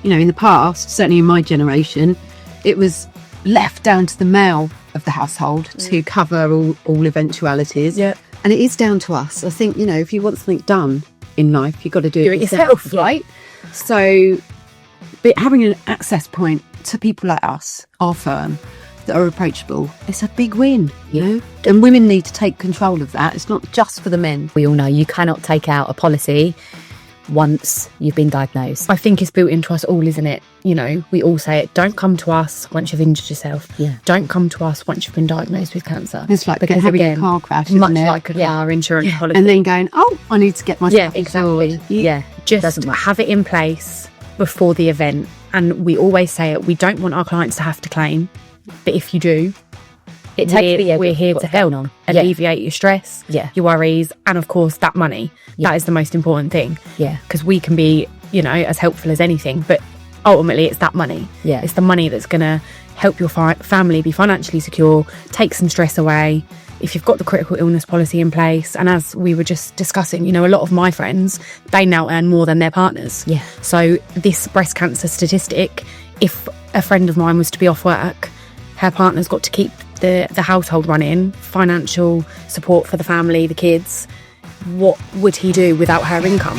in the past, certainly in my generation, it was left down to the male of the household to cover all eventualities. Yeah. And it is down to us. I think, if you want something done in life, you've got to do it yourself, right? So, but having an access point to people like us, our firm, that are approachable, it's a big win, and women need to take control of that. It's not just for the men. We all know you cannot take out a policy once you've been diagnosed. I think it's built into us all, isn't it? We all say it. Don't come to us once you've injured yourself. Yeah. Don't come to us once you've been diagnosed with cancer. It's like having a car crash, much isn't it? like a car insurance policy. And then going, I need to get myself exactly. Yeah, just have it in place before the event. And we always say it, we don't want our clients to have to claim, but if you do, we're here to help alleviate your stress, your worries, and of course that money. That is the most important thing. Because we can be, as helpful as anything, but ultimately it's that money. It's the money that's going to help your family be financially secure, take some stress away. If you've got the critical illness policy in place, and as we were just discussing, a lot of my friends, they now earn more than their partners. So this breast cancer statistic, if a friend of mine was to be off work, her partner's got to keep the household running, financial support for the family, the kids. What would he do without her income?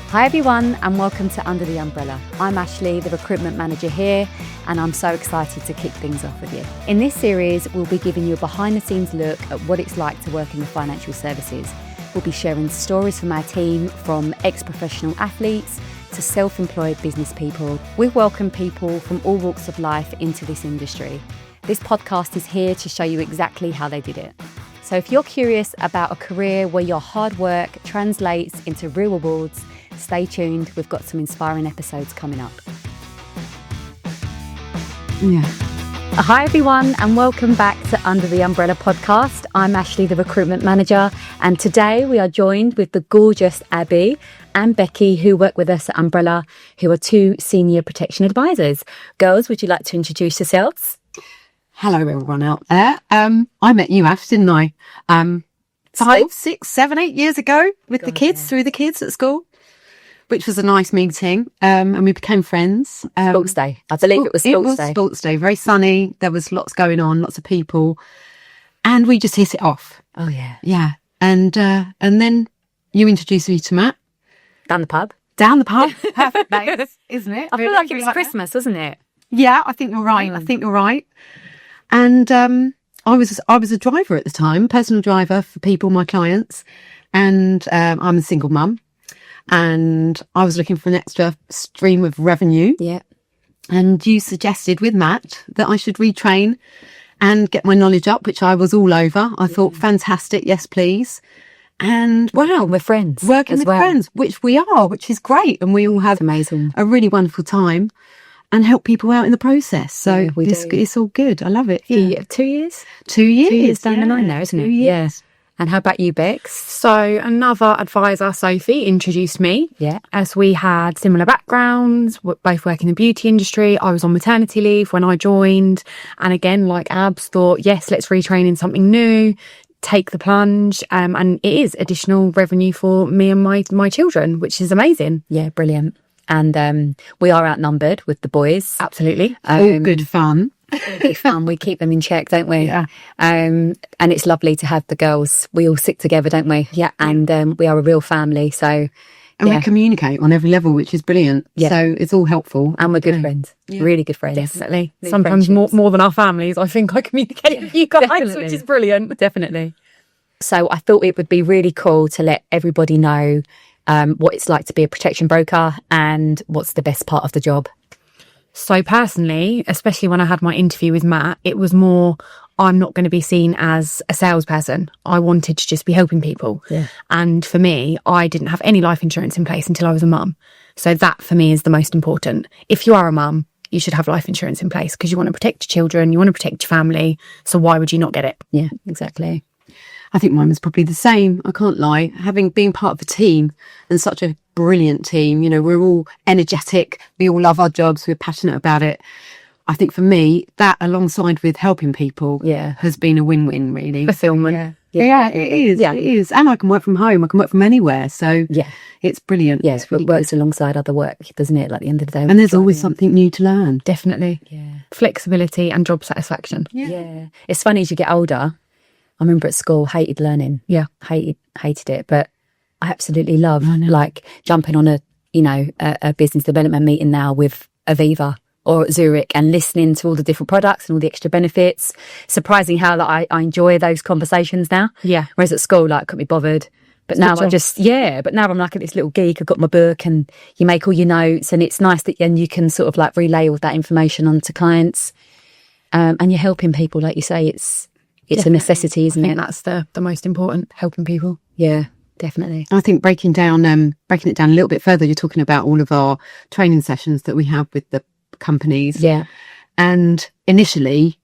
Hi everyone, and welcome to Under the Umbrella. I'm Ashley, the Recruitment Manager here, and I'm so excited to kick things off with you. In this series, we'll be giving you a behind-the-scenes look at what it's like to work in the financial services. We'll be sharing stories from our team, from ex-professional athletes to self-employed business people. We welcome people from all walks of life into this industry. This podcast is here to show you exactly how they did it. So if you're curious about a career where your hard work translates into real rewards, stay tuned. We've got some inspiring episodes coming up. Hi everyone, and welcome back to Under the Umbrella podcast. I'm Ashley, the Recruitment Manager, and today we are joined with the gorgeous Abby and Becky, who work with us at Umbrella, who are two senior protection advisors. Girls, would you like to introduce yourselves? Hello everyone out there. I met you, Ash, didn't I? 5, 6, 7, 8 years ago with the kids, through the kids at school, which was a nice meeting. And we became friends. Sports Day. I believe it was Sports Day. It was Sports Day. Very sunny. There was lots going on, lots of people. And we just hit it off. Oh, yeah. Yeah. And then you introduced me to Matt. Down the pub. Perfect place, isn't it? I feel like it was Christmas, wasn't it? Yeah, I think you're right. And I was a driver at the time, personal driver for people, my clients. And I'm a single mum. And I was looking for an extra stream of revenue. Yeah. And you suggested with Matt that I should retrain and get my knowledge up, which I was all over. I thought, fantastic, yes, please. And wow, we're friends. Working with friends, which we are, which is great. And we all have amazing, a really wonderful time and help people out in the process. So it's all good. I love it. Yeah. 2 years? 2 years. 2 years down the line there, isn't it? 2 years. Yeah. And how about you, Bex? So another advisor, Sophie, introduced me. Yeah. As we had similar backgrounds, both work in the beauty industry. I was on maternity leave when I joined. And again, like Abs, thought, yes, let's retrain in something new, take the plunge. And it is additional revenue for me and my children, which is amazing. Yeah, brilliant. And we are outnumbered with the boys. Absolutely. All good fun. Good fun. We keep them in check, don't we? Yeah. And it's lovely to have the girls. We all stick together, don't we? Yeah. And we are a real family. So, and we communicate on every level, which is brilliant. Yeah. So it's all helpful. And we're good friends. Yeah. Really good friends. Definitely. Sometimes more than our families. I think I communicate with you guys, definitely. Which is brilliant. Definitely. So I thought it would be really cool to let everybody know what it's like to be a protection broker and what's the best part of the job. So personally, especially when I had my interview with Matt, it was more, I'm not going to be seen as a salesperson. I wanted to just be helping people. Yeah. And for me, I didn't have any life insurance in place until I was a mum. So that for me is the most important. If you are a mum, you should have life insurance in place because you want to protect your children, you want to protect your family. So why would you not get it? Yeah, exactly. I think mine was probably the same. I can't lie. Having been part of a team and such a brilliant team, we're all energetic. We all love our jobs. We're passionate about it. I think for me, that alongside with helping people has been a win-win, really. Fulfillment. Yeah, it is. Yeah, it is. And I can work from home. I can work from anywhere. So it's brilliant. Yes, it works alongside other work, doesn't it? Like, at the end of the day. And there's always something new to learn. Definitely. Yeah. Flexibility and job satisfaction. Yeah. It's funny as you get older. I remember at school, hated learning. Yeah. Hated it. But I absolutely love like jumping on a business development meeting now with Aviva or Zurich and listening to all the different products and all the extra benefits. Surprising how I enjoy those conversations now. Yeah. Whereas at school, like, couldn't be bothered. But now but now I'm like this little geek. I've got my book and you make all your notes, and it's nice that then you can sort of like relay all that information onto clients. And you're helping people, like you say, it's a necessity, isn't it? I think that's the most important, helping people. Yeah, definitely. I think breaking it down a little bit further, you're talking about all of our training sessions that we have with the companies. Yeah. And initially,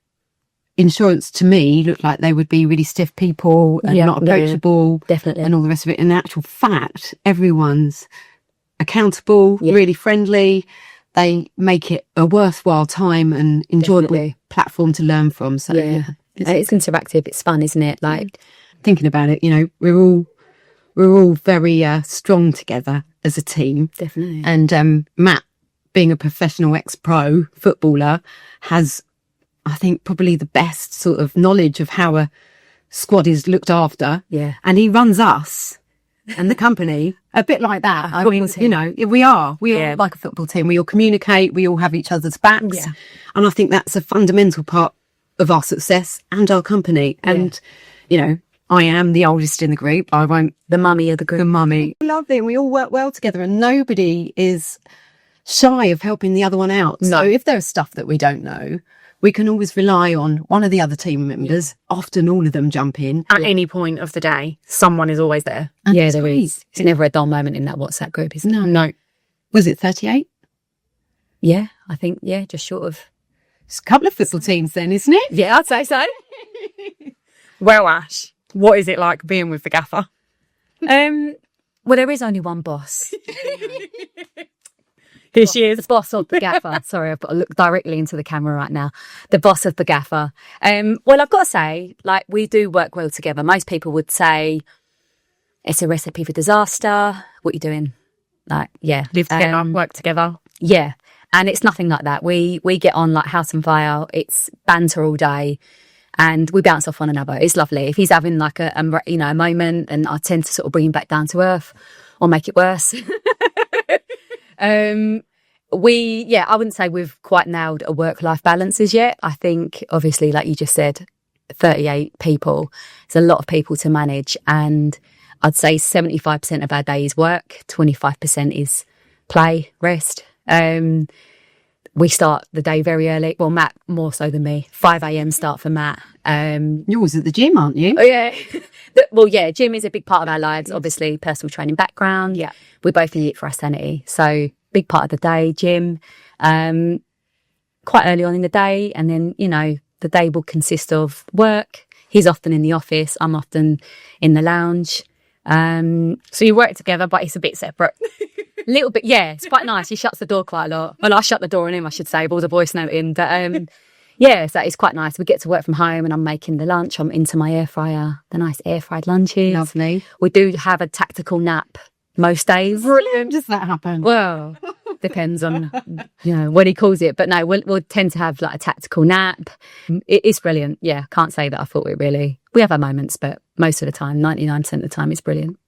insurance to me looked like they would be really stiff people and not approachable. Definitely. And all the rest of it. In actual fact, everyone's accountable, really friendly. They make it a worthwhile time and enjoyable platform to learn from. So it's interactive. It's fun, isn't it? Like, thinking about it, we're all very strong together as a team. Definitely. And Matt, being a professional ex-pro footballer, has, I think, probably the best sort of knowledge of how a squad is looked after. Yeah. And he runs us and the company a bit like that. I mean, we are like a football team. We all communicate. We all have each other's backs. Yeah. And I think that's a fundamental part of our success and our company. And, I am the oldest in the group. The mummy of the group. The mummy. Lovely. And we all work well together, and nobody is shy of helping the other one out. No. So if there's stuff that we don't know, we can always rely on one of the other team members. Often all of them jump in. At any point of the day, someone is always there. And there is. It's never a dull moment in that WhatsApp group, is it? No. Was it 38? Yeah, I think, just short of. It's a couple of football teams then, isn't it? Yeah, I'd say so. Well, Ash, what is it like being with the gaffer? Well, there is only one boss. Here she is. The boss of the gaffer. Sorry, I've got to look directly into the camera right now. The boss of the gaffer. Well, I've got to say, like, we do work well together. Most people would say it's a recipe for disaster. What are you doing? Like, yeah. Live together, work together. Yeah. And it's nothing like that. We get on like house and fire. It's banter all day. And we bounce off one another. It's lovely. If he's having like a moment, and I tend to sort of bring him back down to earth or make it worse. I wouldn't say we've quite nailed a work-life balance as yet. I think, obviously, like you just said, 38 people. It's a lot of people to manage. And I'd say 75% of our day is work, 25% is play, rest. We start the day very early. Well, Matt more so than me. 5 a.m. start for Matt. You're always at the gym, aren't you? Oh, yeah. Gym is a big part of our lives. Obviously, personal training background. Yeah. We both need it for our sanity. So, big part of the day, gym. Quite early on in the day. And then, the day will consist of work. He's often in the office. I'm often in the lounge. So you work together, but it's a bit separate. A little bit, yeah. It's quite nice. He shuts the door quite a lot. Well, I shut the door on him, I should say, with all the voice note in. But so it's quite nice. We get to work from home and I'm making the lunch. I'm into my air fryer, the nice air fried lunches. Lovely. We do have a tactical nap most days. Brilliant. Does that happen? Well, depends on, what he calls it. But no, we'll tend to have like a tactical nap. It's brilliant. Yeah, can't say that I thought we have our moments, but most of the time, 99% of the time, it's brilliant.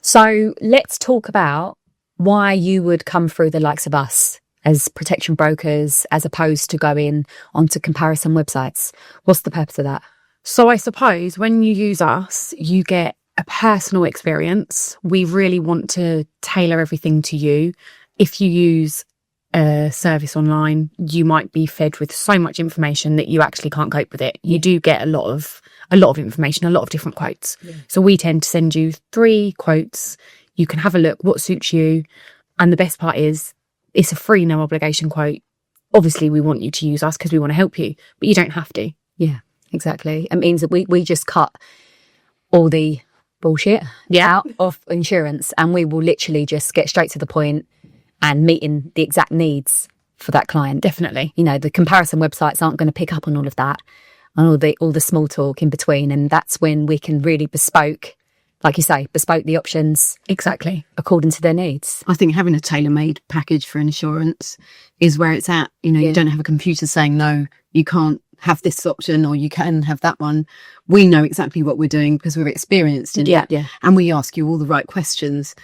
So let's talk about why you would come through the likes of us as protection brokers as opposed to going onto comparison websites. What's the purpose of that? So I suppose when you use us, you get a personal experience. We really want to tailor everything to you. If you use a service online, you might be fed with so much information that you actually can't cope with it. You do get a lot of information, a lot of different quotes. Yeah. So we tend to send you 3 quotes. You can have a look what suits you. And the best part is it's a free, no obligation quote. Obviously, we want you to use us because we want to help you, but you don't have to. Yeah, exactly. It means that we just cut all the bullshit out of insurance, and we will literally just get straight to the point and meeting the exact needs for that client. Definitely. The comparison websites aren't going to pick up on all of that. and all the small talk in between. And that's when we can really bespoke, like you say, bespoke the options Exactly. according to their needs. I think having a tailor-made package for insurance is where it's at. You know, you don't have a computer saying, no, you can't have this option or you can have that one. We know exactly what we're doing because we're experienced in it. Yeah. And we ask you all the right questions.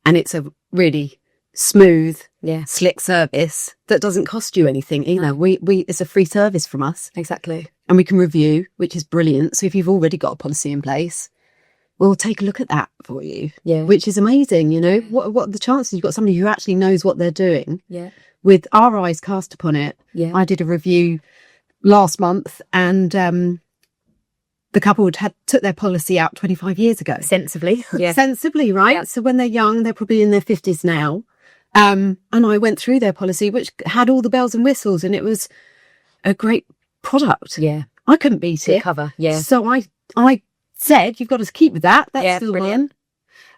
And it's a really smooth, slick service that doesn't cost you anything. You know, we it's a free service from us. Exactly. And we can review, which is brilliant. So if you've already got a policy in place, we'll take a look at that for you. Yeah. Which is amazing. You know, what are the chances you've got somebody who actually knows what they're doing? Yeah. With our eyes cast upon it. Yeah. I did a review last month, and the couple took their policy out 25 years ago. Sensibly. Yeah. Sensibly, right? Yeah. So when they're young, they're probably in their 50s now. And I went through their policy, which had all the bells and whistles, and it was a great product. Yeah. I couldn't beat it. Cover. Yeah. So I said, you've got to keep with that. That's still brilliant.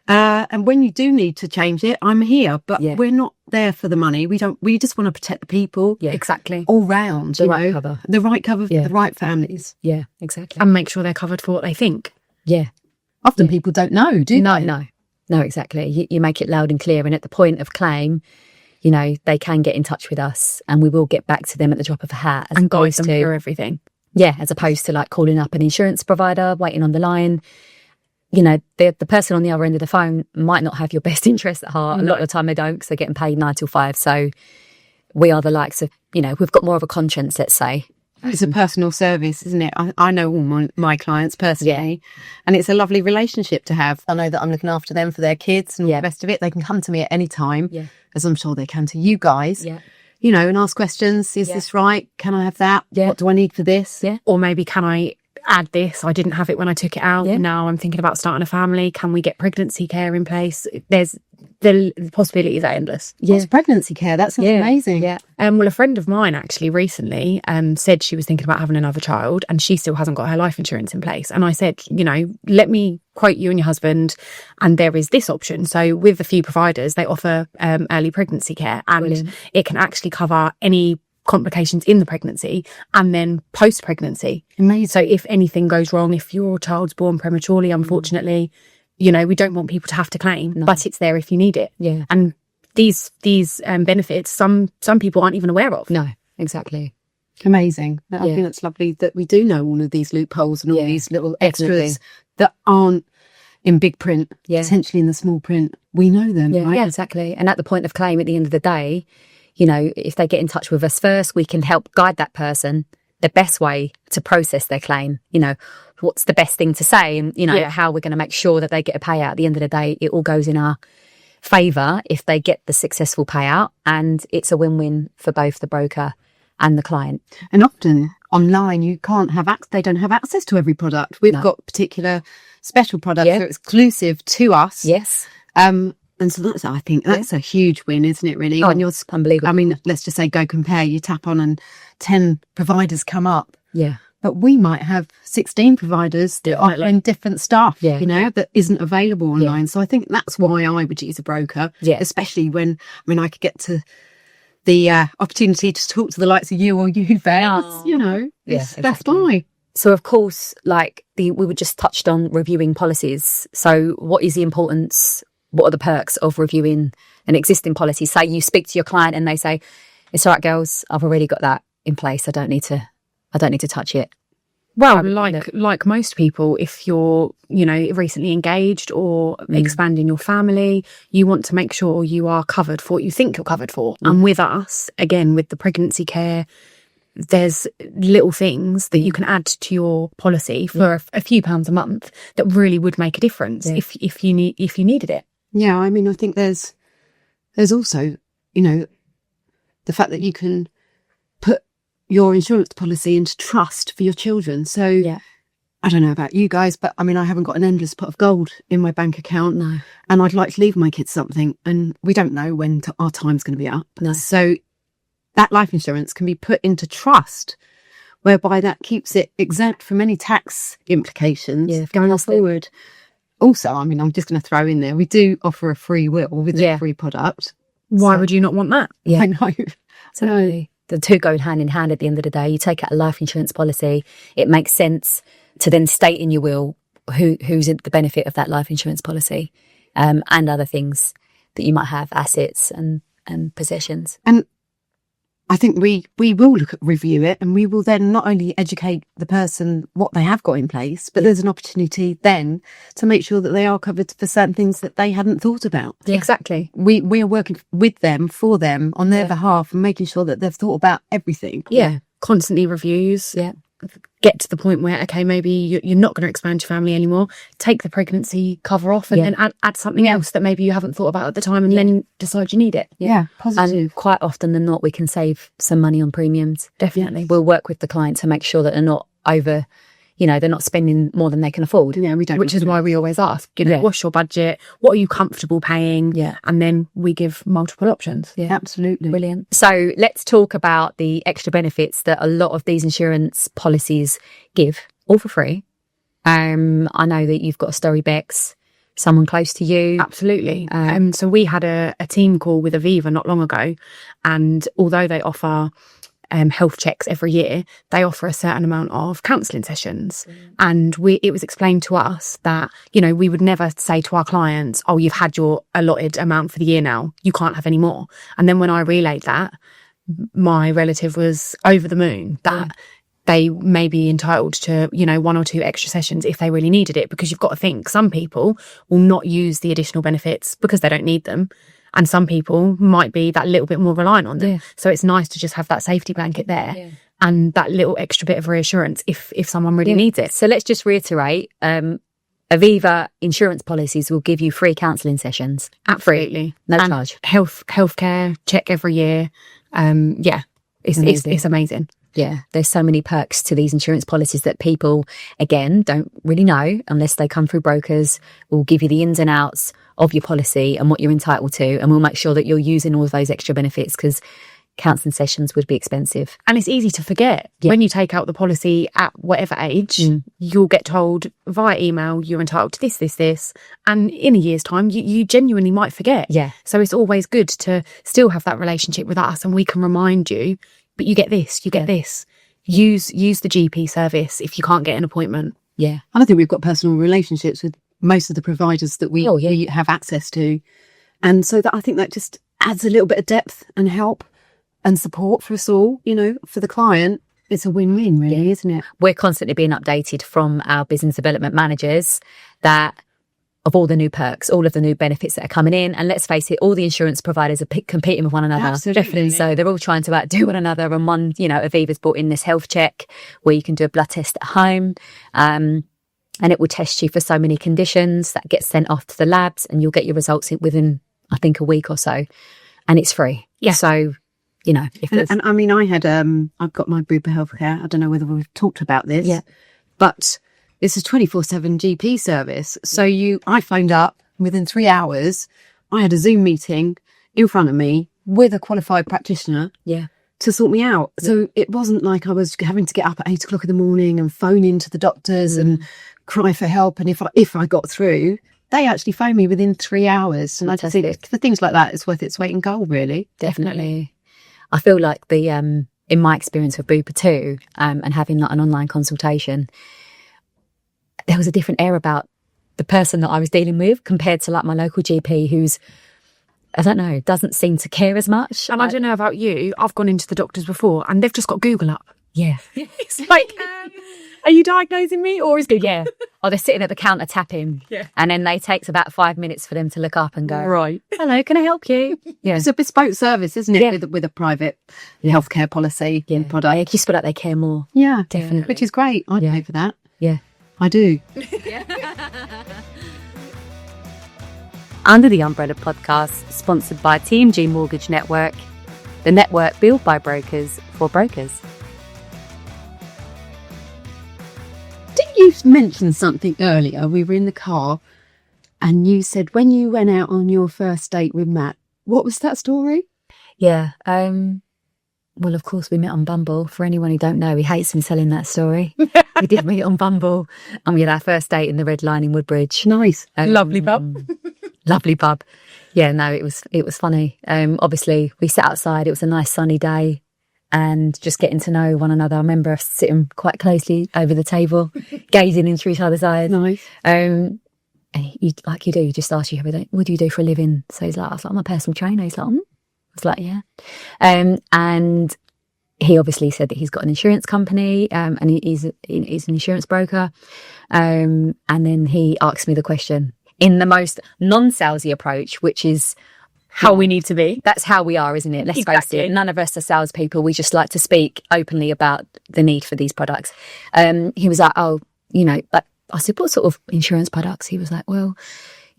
And when you do need to change it, I'm here, but we're not there for the money. We just want to protect the people. Yeah. Exactly. All round, The right cover. The right cover for the right families. Yeah, exactly. And make sure they're covered for what they think. Yeah. Often people don't know, do they? No, exactly. You make it loud and clear. And at the point of claim, you know, they can get in touch with us and we will get back to them at the drop of a hat. And guide them through everything. Yeah, as opposed to like calling up an insurance provider, waiting on the line. You know, the person on the other end of the phone might not have your best interest at heart. A lot of the time they don't because they're getting paid 9 till 5. So we are the likes of, you know, we've got more of a conscience, let's say. It's a personal service, isn't it? I know all my clients personally, and it's a lovely relationship to have. I know that I'm looking after them for their kids and all the rest of it. They can come to me at any time, as I'm sure they can to you guys, you know, and ask questions. Is this right? Can I have that? What do I need for this? Or maybe can I add this? I didn't have it when I took it out. Now I'm thinking about starting a family. Can we get pregnancy care in place? There's the possibilities are endless. What's pregnancy care? That sounds amazing. Well, a friend of mine actually recently said she was thinking about having another child and she still hasn't got her life insurance in place. And I said, you know, let me quote you and your husband, and there is this option. So with a few providers, they offer early pregnancy care, and it can actually cover any complications in the pregnancy and then post-pregnancy. Amazing. So if anything goes wrong, if your child's born prematurely, unfortunately, you know, we don't want people to have to claim, but it's there if you need it. Yeah. And these benefits, some people aren't even aware of. No, exactly. Amazing. I think that's lovely that we do know all of these loopholes and all these little extras that aren't in big print, potentially in the small print. We know them, right? Yeah, exactly. And at the point of claim, at the end of the day, you know, if they get in touch with us first, we can help guide that person the best way to process their claim. You know, what's the best thing to say, and, you know, how we're going to make sure that they get a payout. At the end of the day, it all goes in our favour if they get the successful payout, and it's a win-win for both the broker and the client. And often online, you can't have they don't have access to every product. We've got particular special products that are exclusive to us. Yes. And so I think that's a huge win, isn't it, really? Oh, when you're unbelievable. I mean, let's just say go compare, you tap on and 10 providers come up. Yeah. But we might have 16 providers that are offering different stuff, you know, that isn't available online. So I think that's why I would use a broker, especially when, I mean, I could get to the opportunity to talk to the likes of you or you, Bear, you know, that's why. So, of course, like we were just touched on reviewing policies. So what is the importance? What are the perks of reviewing an existing policy? Say you speak to your client and they say, it's all right, girls, I've already got that in place. I don't need to touch it. Well, like most people, if you're, you know, recently engaged or expanding your family, you want to make sure you are covered for what you think you're covered for. And with us, again, with the pregnancy care, there's little things that you can add to your policy for a few pounds a month that really would make a difference if you needed it. Yeah, I mean, I think there's also, you know, the fact that you can put your insurance policy into trust for your children. So I don't know about you guys, but I mean, I haven't got an endless pot of gold in my bank account. No. And I'd like to leave my kids something, and we don't know when our time's going to be up. No. So that life insurance can be put into trust, whereby that keeps it exempt from any tax implications going forward. Also, I mean, I'm just going to throw in there, we do offer a free will with a free product. Why would you not want that? I know. So the two go hand in hand at the end of the day. You take out a life insurance policy, it makes sense to then state in your will who's the benefit of that life insurance policy, and other things that you might have, assets and possessions. And I think we will review it, and we will then not only educate the person what they have got in place, but there's an opportunity then to make sure that they are covered for certain things that they hadn't thought about. Yeah. Exactly. We are working with them, for them, on their behalf, and making sure that they've thought about everything. Yeah. Constantly reviews. Yeah. Get to the point where, okay, maybe you're not going to expand your family anymore. Take the pregnancy cover off and then add something else that maybe you haven't thought about at the time, and then decide you need it. Yeah, positive. And quite often than not, we can save some money on premiums. Definitely. We'll work with the client to make sure that they're not over, they're not spending more than they can afford. Yeah, we don't. Which is why we always ask, what's your budget? What are you comfortable paying? Yeah. And then we give multiple options. Yeah, absolutely. Brilliant. So let's talk about the extra benefits that a lot of these insurance policies give, all for free. I know that you've got a story, Bex, someone close to you. Absolutely. So we had a team call with Aviva not long ago, and although they offer health checks every year, they offer a certain amount of counselling sessions. And it was explained to us that, we would never say to our clients, oh, you've had your allotted amount for the year now, you can't have any more. And then when I relayed that, my relative was over the moon that they may be entitled to, 1 or 2 extra sessions if they really needed it, because you've got to think some people will not use the additional benefits because they don't need them. And some people might be that little bit more reliant on them. Yeah. So it's nice to just have that safety blanket there and that little extra bit of reassurance if someone really needs it. So let's just reiterate, Aviva insurance policies will give you free counselling sessions. Absolutely. No charge. Healthcare check every year. It's amazing. Yeah, there's so many perks to these insurance policies that people, again, don't really know unless they come through brokers. We'll give you the ins and outs of your policy and what you're entitled to, and we'll make sure that you're using all of those extra benefits, because counselling sessions would be expensive. And it's easy to forget. When you take out the policy at whatever age, you'll get told via email, you're entitled to this. And in a year's time, you genuinely might forget. Yeah. So it's always good to still have that relationship with us, and we can remind you, but you get this, you get this. Use the GP service if you can't get an appointment. Yeah. And I think we've got personal relationships with most of the providers that we have access to. And so that I think that just adds a little bit of depth and help and support for us all, for the client. It's a win-win, really, isn't it? We're constantly being updated from our business development managers of all the new perks, all of the new benefits that are coming in. And let's face it, all the insurance providers are competing with one another. Absolutely. Definitely. So they're all trying to outdo one another. And one, Aviva's brought in this health check where you can do a blood test at home. And it will test you for so many conditions that gets sent off to the labs, and you'll get your results within, I think, a week or so. And it's free. Yeah. So, and I mean, I've got my Bupa healthcare. I don't know whether we've talked about this. Yeah. But it's a 24/7 GP service. So I phoned up within 3 hours. I had a Zoom meeting in front of me with a qualified practitioner. Yeah. To sort me out. So it wasn't like I was having to get up at 8 o'clock in the morning and phone into the doctors and cry for help. And if I got through, they actually phoned me within 3 hours. And Fantastic. I just think for things like that, it's worth its weight in gold, really. Definitely. I feel like in my experience with Bupa too, and having like an online consultation, there was a different air about the person that I was dealing with compared to like my local GP, who's, I don't know, doesn't seem to care as much. And I don't know about you, I've gone into the doctors before and they've just got Google up. Yeah. It's like, are you diagnosing me or is Google? Yeah. Or they're sitting at the counter tapping. Yeah. And then it takes about 5 minutes for them to look up and go, right. Hello, can I help you? Yeah. It's a bespoke service, isn't it? With a private healthcare policy and product. You just feel like they care more. Yeah. Definitely. Which is great. I'd pay for that. Yeah. I do. Under the Umbrella podcast, sponsored by TMG Mortgage Network, the network built by brokers for brokers. Didn't you mention something earlier? We were in the car and you said when you went out on your first date with Matt, what was that story? Yeah. Well, of course, we met on Bumble. For anyone who don't know, he hates me telling that story. We did meet on Bumble and we had our first date in the Red Line in Woodbridge. Nice. Lovely pub. Lovely pub. Yeah, no, it was funny. Obviously, we sat outside. It was a nice sunny day. and just getting to know one another. I remember us sitting quite closely over the table, gazing into each other's eyes. Nice. And you just ask you, what do you do for a living? So he's like, I was like, I'm a personal trainer. He's like, I was like, yeah. And he obviously said that he's got an insurance company, and he's an insurance broker. And then he asked me the question in the most non-salesy approach, which is how we need to be. That's how we are, isn't it? Let's face it. None of us are salespeople. We just like to speak openly about the need for these products. He was like, I said, what sort of insurance products? He was like, well,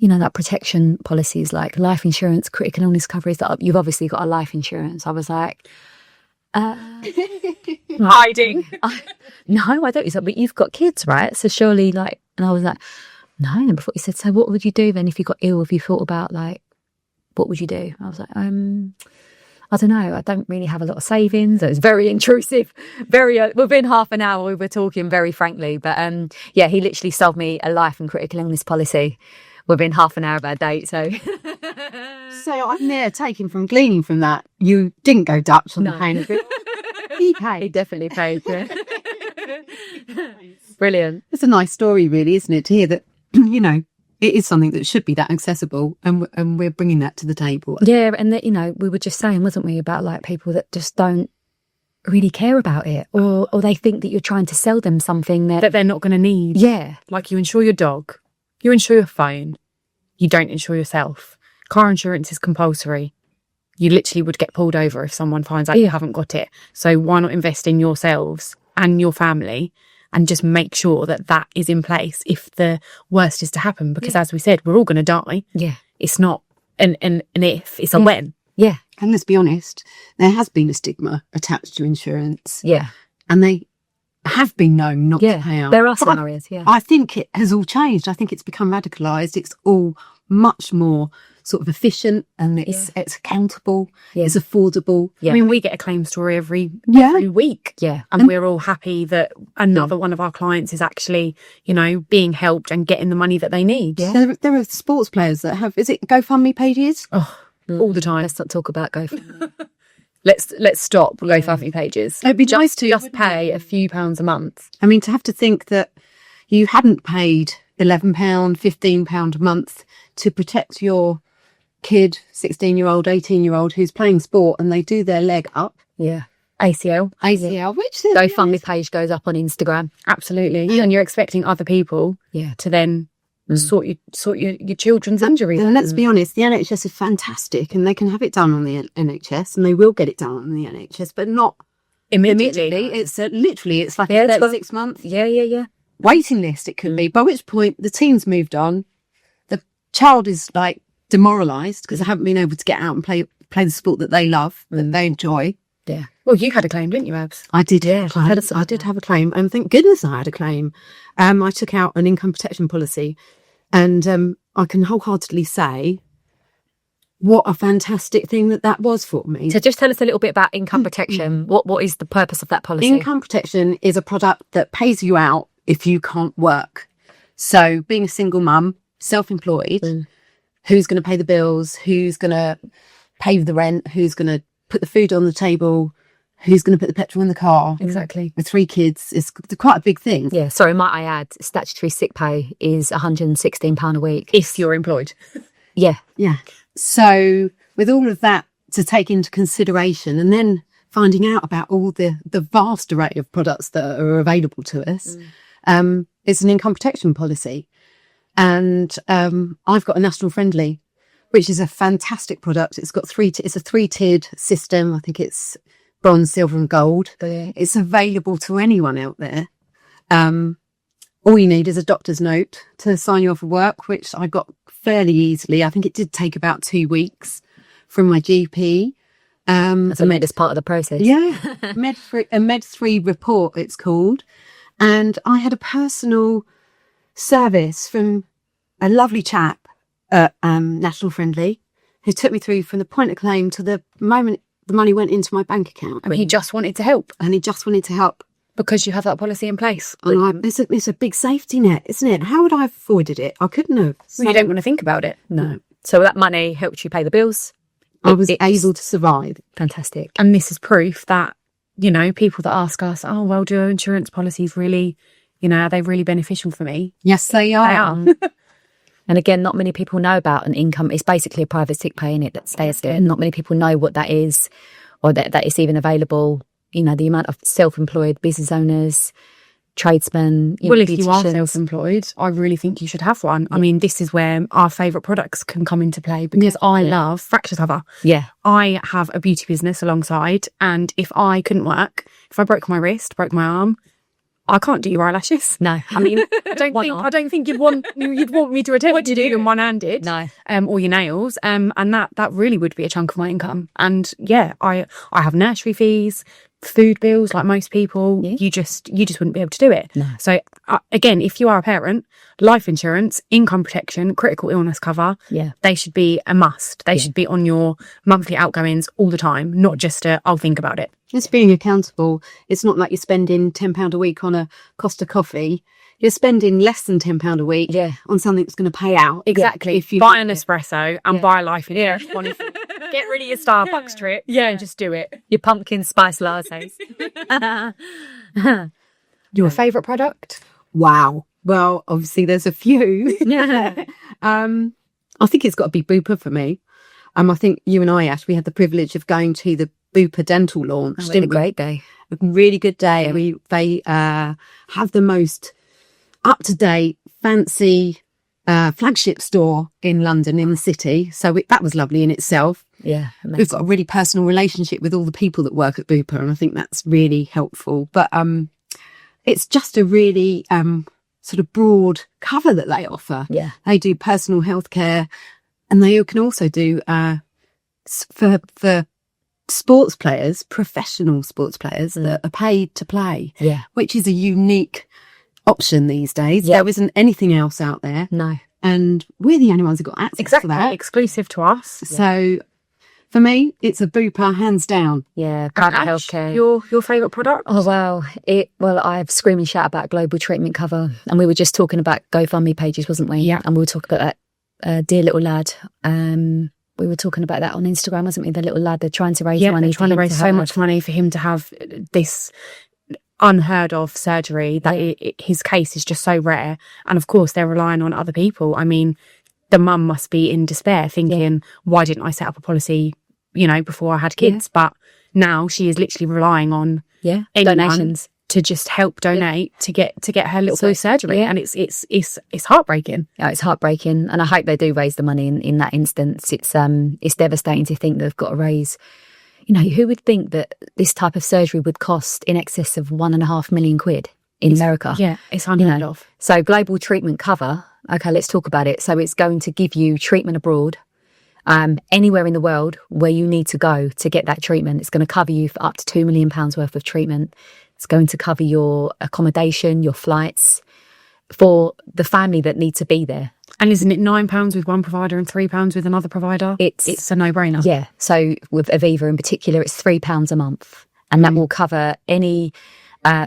that protection policies like life insurance, critical illness coverage. That you've obviously got a life insurance. I was like, hiding. No, I don't. He's like, but you've got kids, right? So surely, and I was like, no. And before he said, so what would you do then if you got ill? If you thought about what would you do? I was like, I don't know. I don't really have a lot of savings. It was very intrusive. Within half an hour, we were talking very frankly. But he literally sold me a life and critical illness policy within half an hour of our date. So I'm there gleaning from that. You didn't go Dutch on the pain of it. He paid. He definitely paid. Yeah. Brilliant. It's a nice story, really, isn't it? To hear that, it is something that should be that accessible, and we're bringing that to the table. Yeah, and that we were just saying, wasn't we, about people that just don't really care about it, or they think that you're trying to sell them something that they're not going to need. Yeah, like you insure your dog, you insure your phone, you don't insure yourself. Car insurance is compulsory. You literally would get pulled over if someone finds out you haven't got it. So why not invest in yourselves and your family? And just make sure that is in place if the worst is to happen. Because as we said, we're all going to die. Yeah. It's not an if, it's a when. Yeah. And let's be honest, there has been a stigma attached to insurance. Yeah. And they have been known not to pay out. There are scenarios, I think it has all changed. I think it's become radicalised. It's all much more sort of efficient, and it's accountable, it's affordable. I mean, we get a claim story every week. Yeah. And we're all happy that another one of our clients is actually, being helped and getting the money that they need. Yeah. There are sports players that have, is it GoFundMe pages? Oh, all the time. Let's not talk about GoFundMe. Let's stop GoFundMe pages. It'd be nice to just pay a few pounds a month. I mean, to have to think that you hadn't paid £11, £15 a month to protect your kid, 16-year-old, 18-year-old, who's playing sport, and they do their leg up. Yeah. ACL, which GoFundMe page goes up on Instagram. Absolutely. And you're expecting other people to then sort your children's injuries. And let's be honest, the NHS is fantastic, and they can have it done on the NHS, and they will get it done on the NHS, but not immediately. It's it's like a 36 month waiting list. It could be, by which point the team's moved on, the child is demoralised because they haven't been able to get out and play the sport that they love and they enjoy. Yeah. Well, you had a claim, didn't you, Abs? I did. Yeah. I did have a claim, and thank goodness I had a claim. I took out an income protection policy, and I can wholeheartedly say what a fantastic thing that was for me. So just tell us a little bit about income protection. What is the purpose of that policy? Income protection is a product that pays you out if you can't work. So being a single mum, self-employed, who's going to pay the bills, who's going to pay the rent, who's going to put the food on the table, who's going to put the petrol in the car. Exactly. With 3 kids, it's quite a big thing. Yeah, sorry, might I add, statutory sick pay is £116 a week. If you're employed. Yeah. Yeah. So with all of that to take into consideration, and then finding out about all the vast array of products that are available to us, it's an income protection policy. And I've got a National Friendly, which is a fantastic product. It's got it's a 3-tiered system. I think it's bronze, silver and gold. It's available to anyone out there. All you need is a doctor's note to sign you off of work, which I got fairly easily. I think it did take about 2 weeks from my GP. That's as part of the process. Yeah. a Med3 report, it's called. And I had a personal service from a lovely chap at National Friendly who took me through from the point of claim to the moment the money went into my bank account. And he just wanted to help. And he just wanted to help. Because you have that policy in place. And it's a big safety net, isn't it? How would I have avoided it? I couldn't have. Well, you don't want to think about it. No. So that money helped you pay the bills. I was able to survive. Fantastic. And this is proof that people that ask us, oh, well, do insurance policies really, are they really beneficial for me? Yes, they are. They are. And again, not many people know about an income. It's basically a private sick pay, in it, that stays there. Not many people know what that is, or that it's even available. The amount of self-employed business owners, tradesmen. Well, if you are self-employed, I really think you should have one. I mean, this is where our favourite products can come into play, because I love fracture cover. Yeah. I have a beauty business alongside, and if I couldn't work, if I broke my wrist, broke my arm, I can't do your eyelashes. No, I mean, I don't think you'd want me to attempt to do them one-handed. No, or your nails. And that really would be a chunk of my income. And yeah, I have nursery fees, food bills, like most people. Yeah. You just wouldn't be able to do it. No. So again, if you are a parent, life insurance, income protection, critical illness cover, they should be a must. They should be on your monthly outgoings all the time, not just I'll think about it. It's being accountable. It's not like you're spending £10 a week on a Costa coffee. You're spending less than £10 a week on something that's going to pay out. Exactly. If you buy an espresso and buy a life insurance policy, get rid of your Starbucks trip. Yeah, and just do it. Your pumpkin spice lattes. Your favourite product? Wow. Well, obviously there's a few. Yeah. I think it's got to be Bupa for me. I think you and I, Ash, we had the privilege of going to the Bupa dental launch. Didn't we? Great day. A really good day. Yeah. They have the most up-to-date, fancy flagship store in London, in the city. So that was lovely in itself. Yeah, amazing. We've got a really personal relationship with all the people that work at Bupa, and I think that's really helpful. But it's just a really sort of broad cover that they offer. Yeah. They do personal health care, and they can also do for sports players, professional sports players that are paid to play, which is a unique option these days. There isn't anything else out there. No. And we're the only ones who got access to that. Exclusive to us. So for me, it's a Bupa, hands down. Yeah, private healthcare. Your favourite product? Oh, well, I have scream and shout about global treatment cover. And we were just talking about GoFundMe pages, wasn't we? Yeah. And we were talking about that dear little lad. We were talking about that on Instagram, wasn't we? The little lad, they're trying to raise money. They're trying to raise so much money for him to have this unheard of surgery that his case is just so rare. And of course, they're relying on other people. I mean, the mum must be in despair thinking, why didn't I set up a policy, before I had kids? But now she is literally relying on donations to just help donate to get her little boy surgery. And it's heartbreaking. Yeah, it's heartbreaking. And I hope they do raise the money in that instance. It's devastating to think they've got to raise. Who would think that this type of surgery would cost in excess of £1.5 million in America? Yeah, it's unheard of. So global treatment cover, okay, let's talk about it. So it's going to give you treatment abroad, anywhere in the world where you need to go to get that treatment. It's going to cover you for up to £2 million worth of treatment. It's going to cover your accommodation, your flights, for the family that need to be there. And isn't it £9 with one provider and £3 with another provider? It's a no-brainer. Yeah. So with Aviva in particular, it's £3 a month, and that will cover any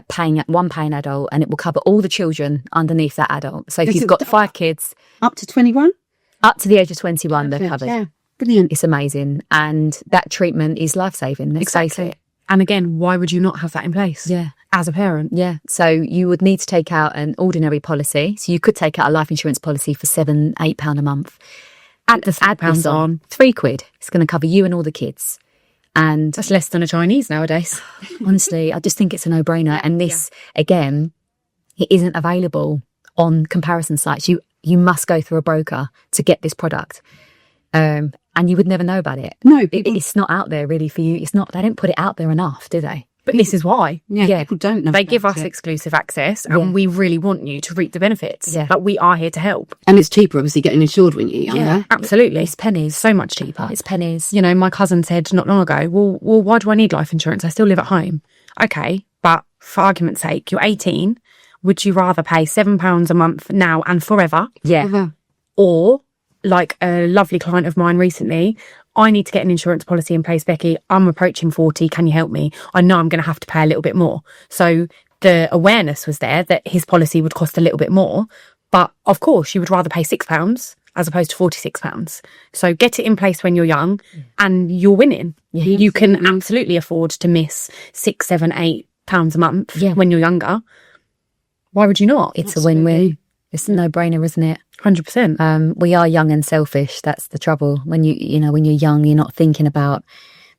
paying adult, and it will cover all the children underneath that adult. So if you've got 5 kids, up to 21, up to the age of 21, they're covered. Yeah, brilliant. It's amazing, and that treatment is life-saving. Exactly. And again, why would you not have that in place? Yeah. As a parent. Yeah. So you would need to take out an ordinary policy. So you could take out a life insurance policy for £7-8 a month. Add the £3 on. £3. It's going to cover you and all the kids. And that's less than a Chinese nowadays. Honestly, I just think it's a no-brainer. And this, again, it isn't available on comparison sites. You must go through a broker to get this product. And you would never know about it. No, it's not out there really for you. It's not. They don't put it out there enough, do they? But this is why. Yeah, people don't know. They give us exclusive access, and we really want you to reap the benefits. Yeah. But we are here to help. And it's cheaper, obviously, getting insured when you're younger. Yeah, absolutely. It's pennies. So much cheaper. It's pennies. My cousin said not long ago, well, why do I need life insurance? I still live at home. Okay, but for argument's sake, you're 18. Would you rather pay £7 a month now and forever? Yeah. Forever. Or, like a lovely client of mine recently, I need to get an insurance policy in place, Becky. I'm approaching 40. Can you help me? I know I'm going to have to pay a little bit more. So the awareness was there that his policy would cost a little bit more. But of course, you would rather pay £6 as opposed to £46. So get it in place when you're young and you're winning. You can absolutely afford to miss £6, £7, £8 a month when you're younger. Why would you not? It's a win-win. It's a no-brainer, isn't it? 100%. We are young and selfish. That's the trouble. When when you're young, you're not thinking about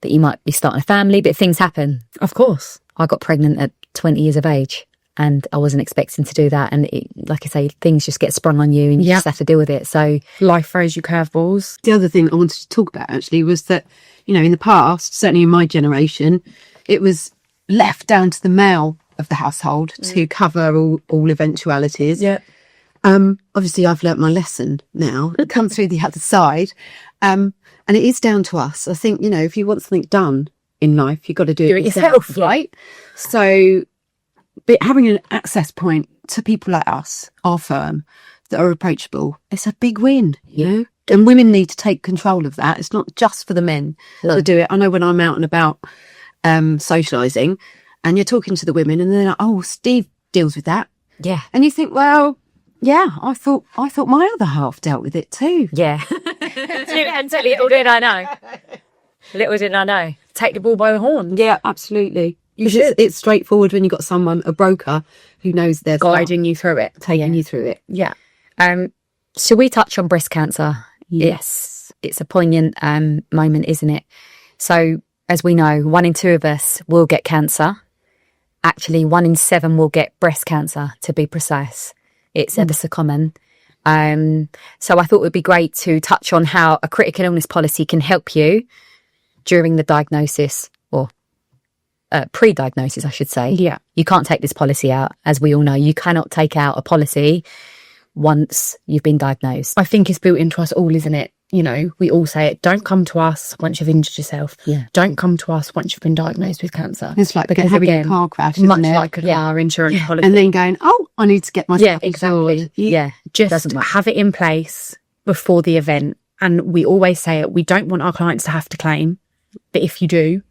that you might be starting a family, but things happen. Of course. I got pregnant at 20 years of age and I wasn't expecting to do that. And like I say, things just get sprung on you and you just have to deal with it. So life throws you curveballs. The other thing I wanted to talk about actually was that, in the past, certainly in my generation, it was left down to the male of the household to cover all eventualities. Yeah. Obviously, I've learnt my lesson now. Come through the other side. And it is down to us. I think, if you want something done in life, you've got to do it yourself, right? So having an access point to people like us, our firm, that are approachable, it's a big win, And women need to take control of that. It's not just for the men to do it. I know when I'm out and about socialising and you're talking to the women and they're like, oh, Steve deals with that. Yeah. And you think, well, yeah, I thought my other half dealt with it too. Yeah. And little did I know. Little did I know. Take the ball by the horn. Yeah, absolutely. You should. It's straightforward when you've got someone, a broker, who knows their guiding you through it. Taking you through it. Yeah. Shall we touch on breast cancer? Yes. It's a poignant moment, isn't it? So, as we know, 1 in 2 of us will get cancer. Actually, 1 in 7 will get breast cancer, to be precise. It's ever so common. So I thought it would be great to touch on how a critical illness policy can help you during the diagnosis, or pre-diagnosis, I should say. Yeah. You can't take this policy out. As we all know, you cannot take out a policy once you've been diagnosed. I think it's built into us all, isn't it? We all say it. Don't come to us once you've injured yourself. Yeah. Don't come to us once you've been diagnosed with cancer. It's like having a car crash, much isn't it? like a car insurance policy. And then going, oh, I need to get myself exactly. Yeah. Just have it in place before the event. And we always say it. We don't want our clients to have to claim, but if you do,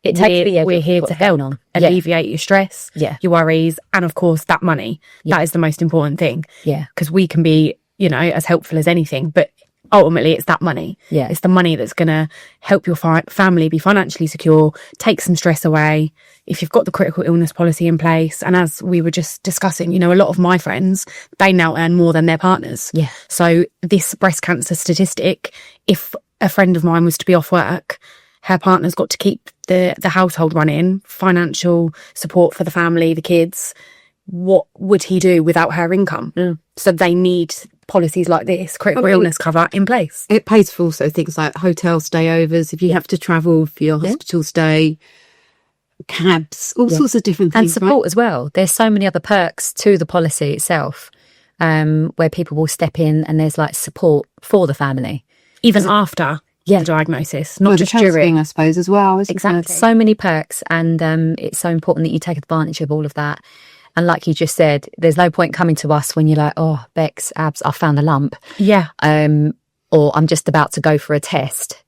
we're here to help alleviate your stress, your worries, and of course that money. That is the most important thing. Yeah. Because we can be, as helpful as anything, but ultimately it's that money. Yeah. It's the money that's going to help your family be financially secure, take some stress away. If you've got the critical illness policy in place, and as we were just discussing, a lot of my friends, they now earn more than their partners. Yeah. So this breast cancer statistic, if a friend of mine was to be off work, her partner's got to keep the household running, financial support for the family, the kids. What would he do without her income? So they need policies like this, critical illness cover, in place. It pays for also things like hotel stayovers, if you have to travel for your hospital stay, cabs, all sorts of different things. And support as well. There's so many other perks to the policy itself, where people will step in and there's like support for the family. Even after the diagnosis, not just during, I suppose, as well. Exactly. So many perks, and it's so important that you take advantage of all of that. And like you just said, there's no point coming to us when you're like, oh, Bex, abs, I found a lump. Yeah. Or I'm just about to go for a test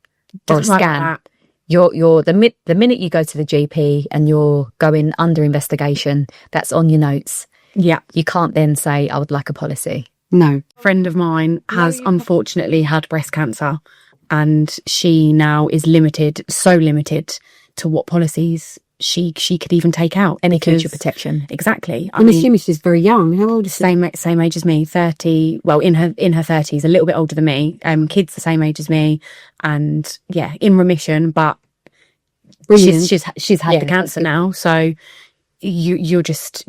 or a scan. Like You're the minute you go to the GP and you're going under investigation, that's on your notes. Yeah. You can't then say, I would like a policy. No. A friend of mine has unfortunately had breast cancer, and she now is so limited to what policies she could even take out. Any future protection. Exactly. I'm assuming she's very young. How old is she? Same age as me, 30. Well, in her 30s, a little bit older than me. Kids the same age as me, and in remission. But she's had the cancer now, so you're just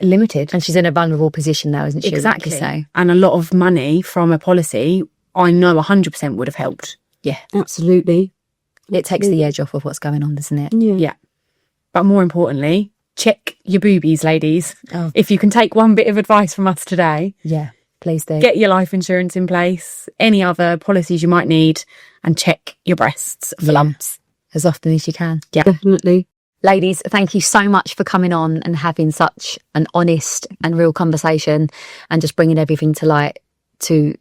limited, and she's in a vulnerable position now, isn't she? Exactly. Like you say. And a lot of money from a policy, I know 100% would have helped. Yeah, absolutely. It takes the edge off of what's going on, doesn't it? Yeah. But more importantly, check your boobies, ladies. Oh. If you can take one bit of advice from us today, please do. Get your life insurance in place, any other policies you might need, and check your breasts for lumps as often as you can. Yeah, definitely. Ladies, thank you so much for coming on and having such an honest and real conversation, and just bringing everything to light to,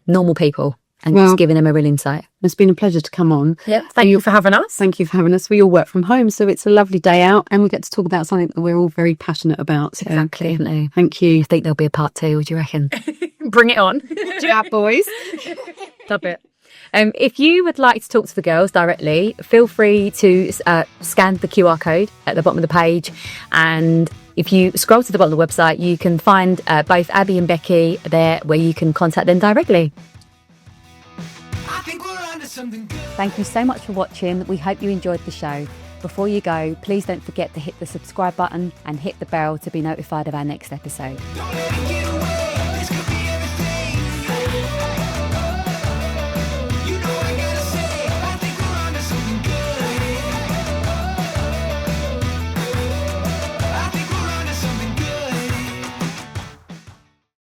normal people, and just giving them a real insight. It's been a pleasure to come on. Yeah, thank you for having us. Thank you for having us. We all work from home, so it's a lovely day out, and we get to talk about something that we're all very passionate about. So Exactly. thank you. I think there'll be a part 2, would you reckon? Bring it on. Yeah, boys. Love it. If you would like to talk to the girls directly, feel free to scan the QR code at the bottom of the page. And if you scroll to the bottom of the website, you can find both Abby and Becky there where you can contact them directly. Thank you so much for watching. We hope you enjoyed the show. Before you go, please don't forget to hit the subscribe button and hit the bell to be notified of our next episode.